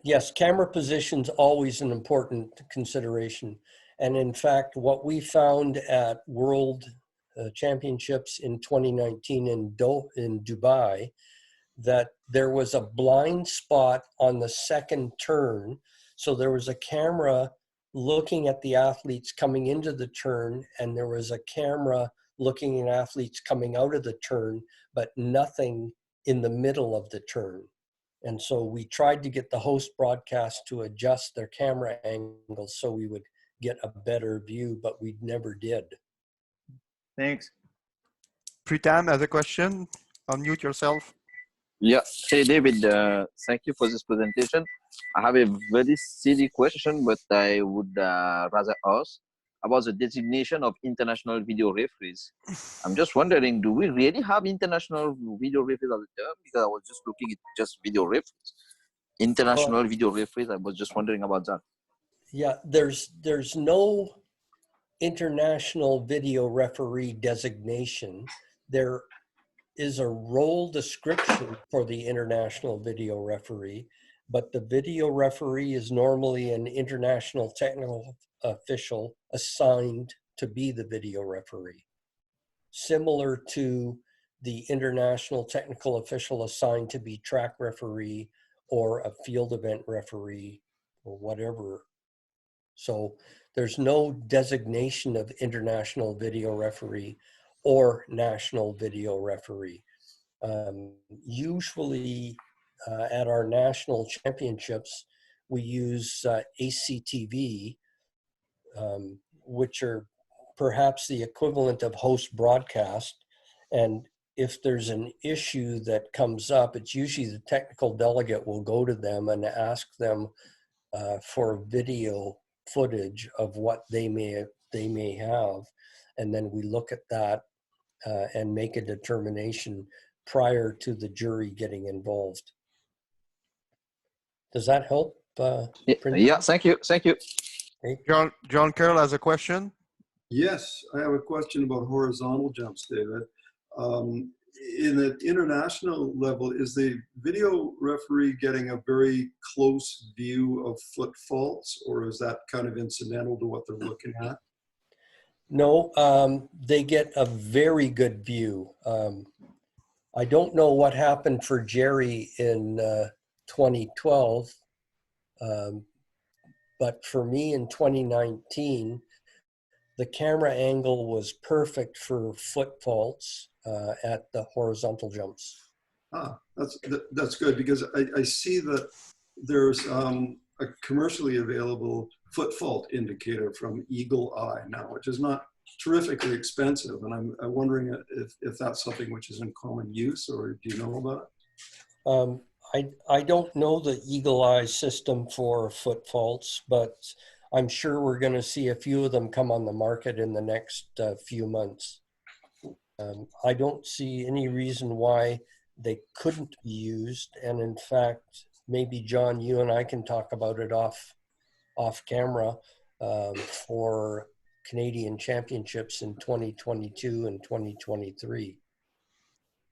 Yes, camera position's always an important consideration. And in fact, what we found at World Championships in 2019 in Dubai, that there was a blind spot on the second turn. So there was a camera looking at the athletes coming into the turn, and there was a camera looking at athletes coming out of the turn, but nothing in the middle of the turn. And so we tried to get the host broadcast to adjust their camera angles so we would get a better view, but we never did. Thanks. Pritam has a question. Unmute yourself. Yeah. Hey, David, thank you for this presentation. I have a very silly question, but I would rather ask about the designation of international video referees. I'm just wondering, do we really have international video referees as a term? Because I was just looking at just video referees. International video referees, I was just wondering about that. Yeah, there's no international video referee designation. There is a role description for the international video referee, but the video referee is normally an international technical official assigned to be the video referee, similar to the international technical official assigned to be track referee or a field event referee or whatever. So there's no designation of international video referee or national video referee. Usually at our national championships, we use ACTV, which are perhaps the equivalent of host broadcast. And if there's an issue that comes up, it's usually the technical delegate will go to them and ask them for video footage of what they may have. And then we look at that and make a determination prior to the jury getting involved. Does that help? Yeah, thank you. Thank you. John Carroll has a question. Yes, I have a question about horizontal jumps, David. In the international level, is the video referee getting a very close view of foot faults, or is that kind of incidental to what they're looking at? No, they get a very good view. I don't know what happened for Jerry in 2012, but for me in 2019, the camera angle was perfect for foot faults at the horizontal jumps. Ah, that's good, because I see that there's a commercially available foot fault indicator from Eagle Eye now, which is not terrifically expensive, and I'm wondering if that's something which is in common use, or do you know about it? I don't know the Eagle Eye system for foot faults, but I'm sure we're going to see a few of them come on the market in the next few months. I don't see any reason why they couldn't be used, and in fact, maybe John, you and I can talk about it off camera for Canadian Championships in 2022 and 2023.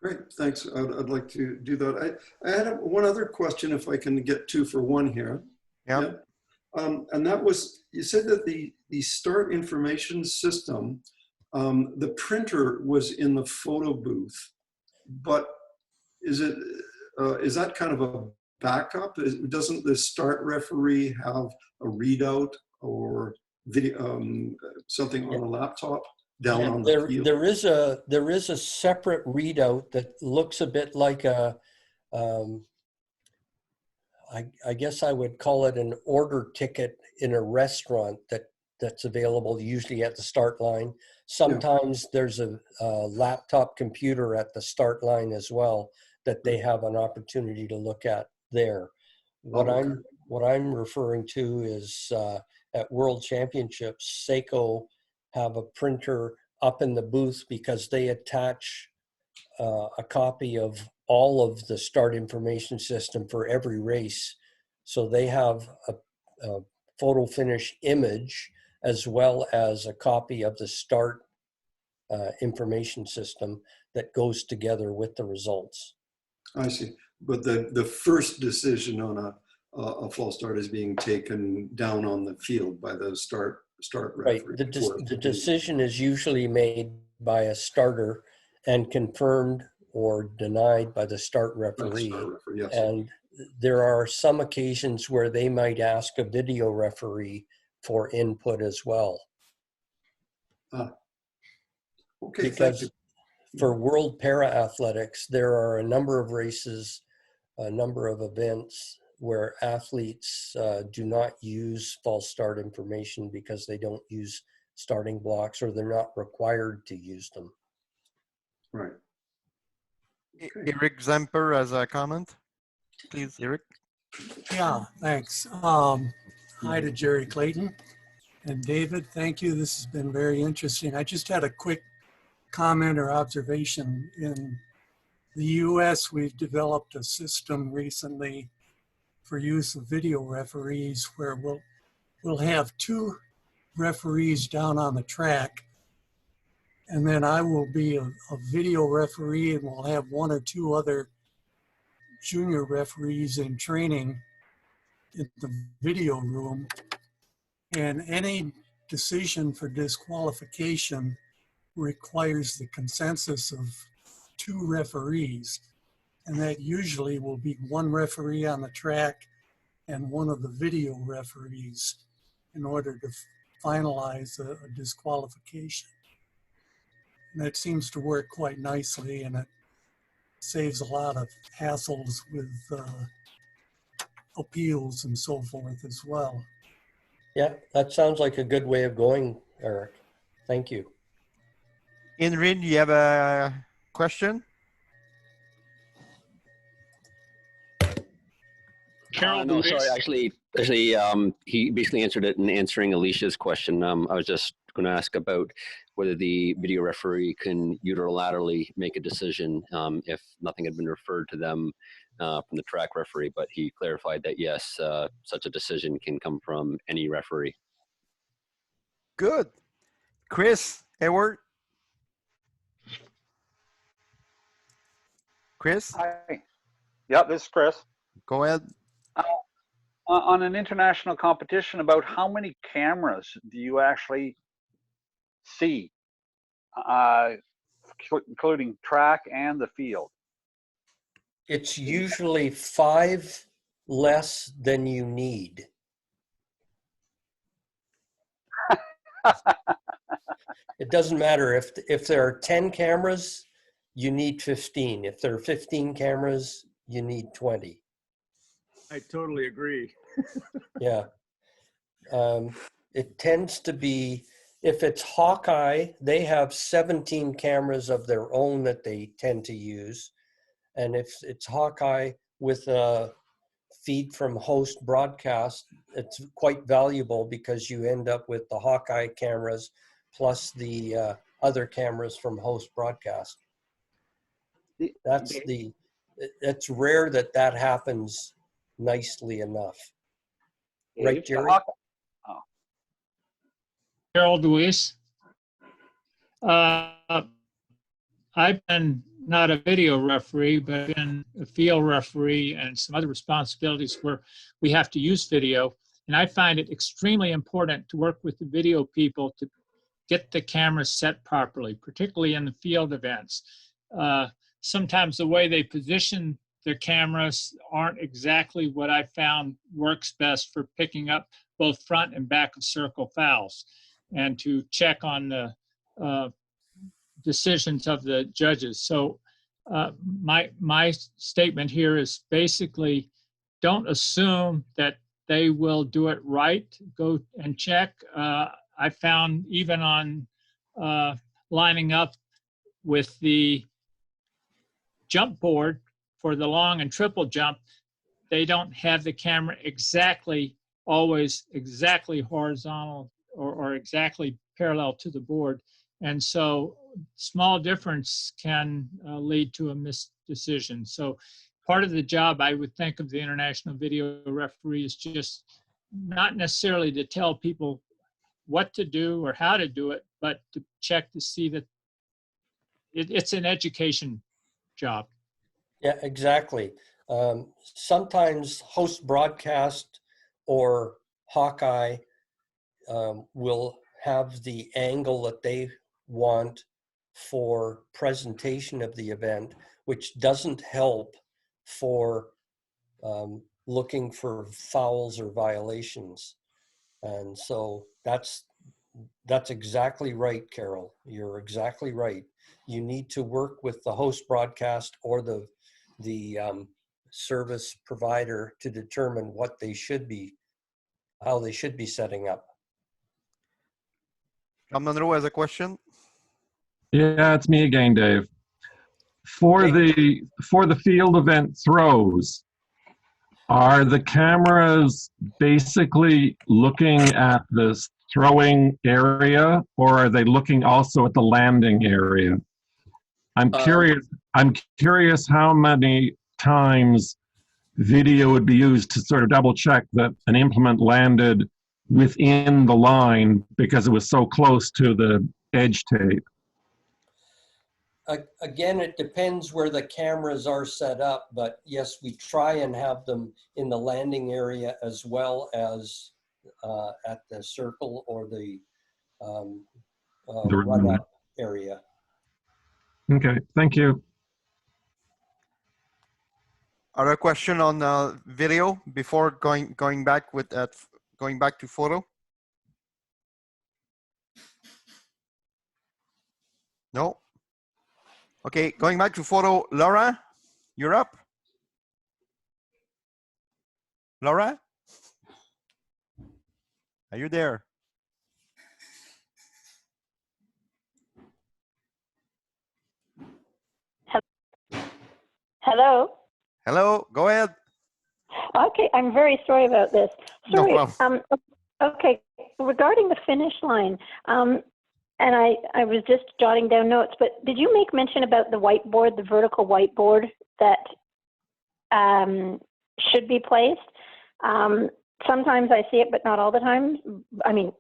Great, thanks. I'd like to do that. I had one other question, if I can get two for one here. Yeah. and that was, you said that the start information system, the printer was in the photo booth, but is that kind of a backup? Doesn't the start referee have a readout or video, something on a laptop down on the field? There is a separate readout that looks a bit like a, I guess I would call it an order ticket in a restaurant that's available usually at the start line. Sometimes there's a laptop computer at the start line as well that they have an opportunity to look at there. What I'm referring to is at World Championships, Seiko have a printer up in the booth because they attach a copy of all of the start information system for every race. So they have a photo finish image as well as a copy of the start information system that goes together with the results. I see. But the first decision on a false start is being taken down on the field by the start referee. Right. The decision is usually made by a starter and confirmed or denied by the start referee. Yes. And there are some occasions where they might ask a video referee for input as well. Okay, because for World Para Athletics, there are a number of races, a number of events where athletes do not use false start information because they don't use starting blocks or they're not required to use them. Right. Okay. Eric Zemper has a comment. Please, Eric. Yeah, thanks. Hi to Jerry Clayton and David. Thank you. This has been very interesting. I just had a quick comment or observation. In the US, we've developed a system recently for use of video referees where we'll have 2 referees down on the track, and then I will be a video referee, and we'll have 1 or 2 other junior referees in training in the video room, and any decision for disqualification requires the consensus of 2 referees, and that usually will be 1 referee on the track and 1 of the video referees in order to finalize a disqualification. And that seems to work quite nicely, and it saves a lot of hassles with appeals and so forth as well. Yeah, that sounds like a good way of going, Eric. Thank you. Inrin, you have a question? No, sorry. Actually, he basically answered it in answering Alicia's question. I was just going to ask about whether the video referee can unilaterally make a decision if nothing had been referred to them from the track referee. But he clarified that yes, such a decision can come from any referee. Good. Chris, Edward. Chris? Hi. Yep, this is Chris. Go ahead. On an international competition, about how many cameras do you actually see, including track and the field? It's usually 5 less than you need. It doesn't matter if there are 10 cameras, you need 15. If there are 15 cameras, you need 20. I totally agree. Yeah. It tends to be, if it's Hawkeye, they have 17 cameras of their own that they tend to use. And if it's Hawkeye with a feed from host broadcast, it's quite valuable because you end up with the Hawkeye cameras plus the other cameras from host broadcast. It's rare that happens nicely enough. Right, Jerry? Harold Luis. I've been not a video referee, but I've been a field referee and some other responsibilities where we have to use video. And I find it extremely important to work with the video people to get the cameras set properly, particularly in the field events. Sometimes the way they position the cameras aren't exactly what I found works best for picking up both front and back of circle fouls, and to check on the decisions of the judges. So my statement here is basically, don't assume that they will do it right. Go and check. I found even on lining up with the jump board for the long and triple jump, they don't have the camera always exactly horizontal or exactly parallel to the board. And so small difference can lead to a missed decision. So part of the job, I would think, of the international video referee is just not necessarily to tell people what to do or how to do it, but to check to see that it's an education job. Yeah, exactly. Sometimes host broadcast or Hawkeye will have the angle that they want for presentation of the event, which doesn't help for looking for fouls or violations. And so that's exactly right, Carol. You're exactly right. You need to work with the host broadcast or the service provider to determine what they should be, how they should be setting up. John Monroe has a question. Yeah, it's me again, Dave. For the field event throws, are the cameras basically looking at this throwing area, or are they looking also at the landing area? I'm curious how many times video would be used to sort of double check that an implement landed within the line because it was so close to the edge tape. Again, it depends where the cameras are set up, but yes, we try and have them in the landing area as well as at the circle or the run-up area. Okay, thank you. Other question on video before going back to photo? No. Okay, going back to photo. Laura, you're up. Laura, are you there? Hello. Hello, go ahead. Okay, I'm very sorry about this. Sorry. No problem. Okay, regarding the finish line, and I was just jotting down notes, but did you make mention about the whiteboard, the vertical whiteboard that should be placed? Sometimes I see it, but not all the time. I mean,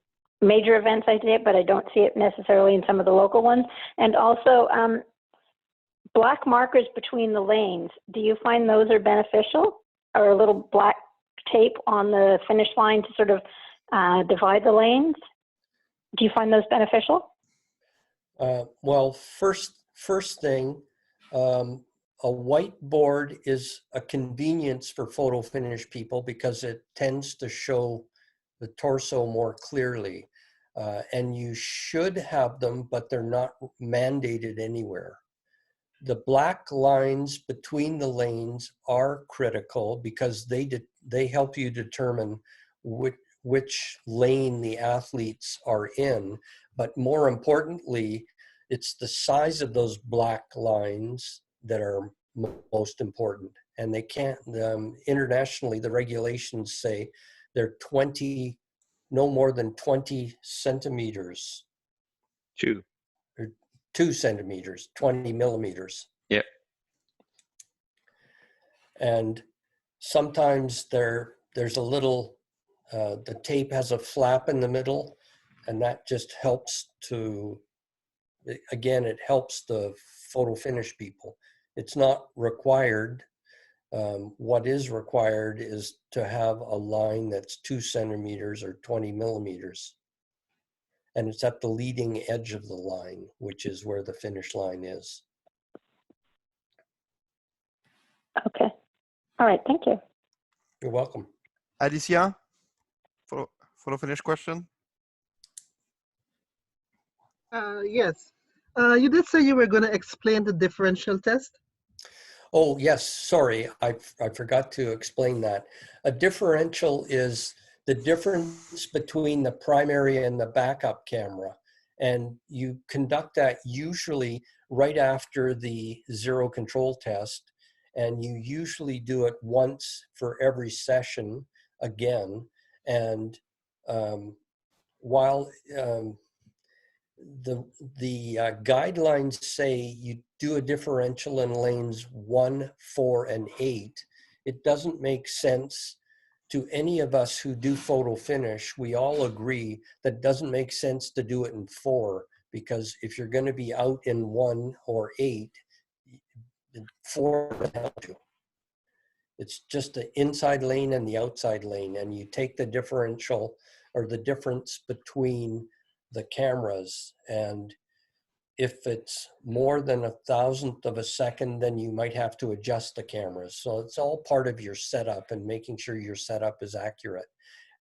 major events I see it, but I don't see it necessarily in some of the local ones. And also, black markers between the lanes, do you find those are beneficial? Or a little black tape on the finish line to sort of divide the lanes? Do you find those beneficial? Well, first thing, a whiteboard is a convenience for photo finish people because it tends to show the torso more clearly. And you should have them, but they're not mandated anywhere. The black lines between the lanes are critical because they help you determine which lane the athletes are in. But more importantly, it's the size of those black lines that are most important. And they can't, internationally, the regulations say they're no more than 20 centimeters. 2 centimeters, 20 millimeters. Yeah. And sometimes there's a little, the tape has a flap in the middle, and that just helps to, again, it helps the photo finish people. It's not required, What is required is to have a line that's 2 centimeters or 20 millimeters. And it's at the leading edge of the line, which is where the finish line is. Okay. All right. Thank you. You're welcome. Alicia, for a finish question. Yes. You did say you were going to explain the differential test. Oh, yes, sorry, I forgot to explain that. A differential is the difference between the primary and the backup camera. And you conduct that usually right after the zero control test. And you usually do it once for every session again. And while the guidelines say you do a differential in lanes 1, 4, and 8, it doesn't make sense to any of us who do photo finish. We all agree that it doesn't make sense to do it in 4, because if you're going to be out in 1 or 8, 4 doesn't help you. It's just the inside lane and the outside lane, and you take the differential or the difference between the cameras, and if it's more than 1,000th of a second, then you might have to adjust the cameras. So it's all part of your setup and making sure your setup is accurate.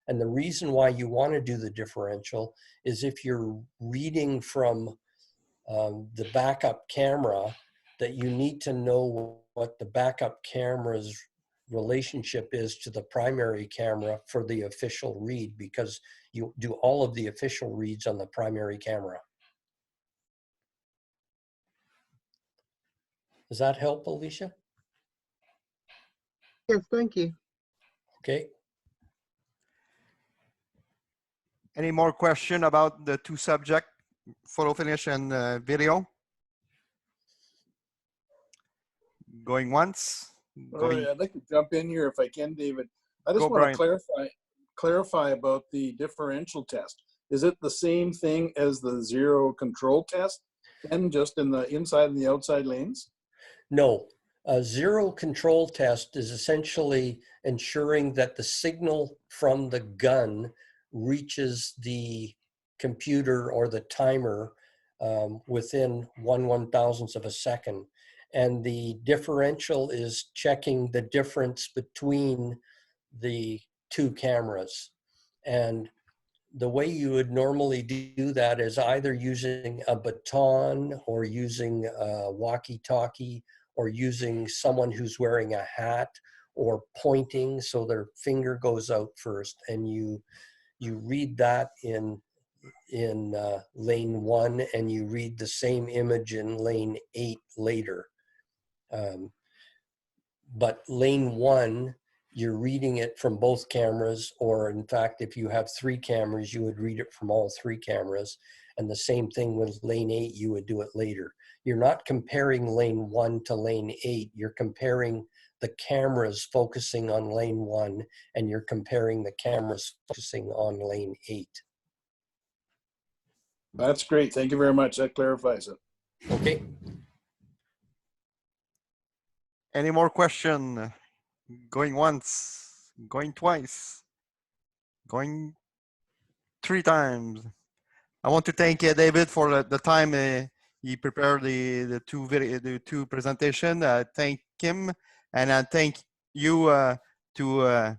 And the reason why you want to do the differential is if you're reading from the backup camera, that you need to know what the backup camera's relationship is to the primary camera for the official read, because you do all of the official reads on the primary camera. Does that help, Alicia? Yes, thank you. Okay. Any more question about the two subject, photo finish and video? Going once? All right, I'd like to jump in here if I can, David. I just Go, want to Brian. clarify about the differential test. Is it the same thing as the zero control test, and just in the inside and the outside lanes? No, a zero control test is essentially ensuring that the signal from the gun reaches the computer or the timer within 1/1000th of a second. And the differential is checking the difference between the two cameras. And the way you would normally do that is either using a baton or using a walkie-talkie or using someone who's wearing a hat or pointing so their finger goes out first, and you read that in lane 1 and you read the same image in lane 8 later. But lane 1, you're reading it from both cameras, or in fact, if you have 3 cameras, you would read it from all 3 cameras. And the same thing with lane 8, you would do it later. You're not comparing lane 1 to lane 8. You're comparing the cameras focusing on lane 1, and you're comparing the cameras focusing on lane 8. That's great. Thank you very much. That clarifies it. Okay. Any more question? Going once, going twice, going 3 times. I want to thank David for the time he prepared the two presentation. Thank him, and I thank you to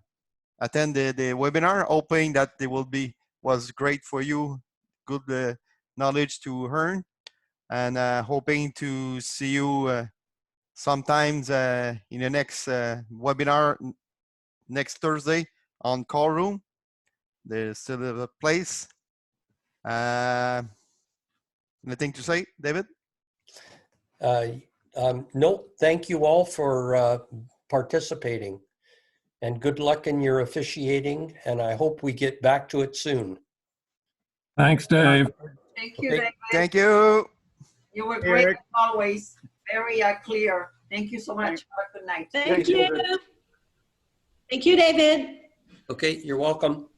attend the webinar. Hoping that it was great for you, good knowledge to earn, and hoping to see you sometimes in the next webinar next Thursday on Call Room. There's still a place. Anything to say, David? No, thank you all for participating, and good luck in your officiating, and I hope we get back to it soon. Thanks, Dave. Thank you, Okay. David. Thank you. You were great as always. Very clear. Thank you so much. Have a good night. Thank you. Thank you, David. Okay, you're welcome.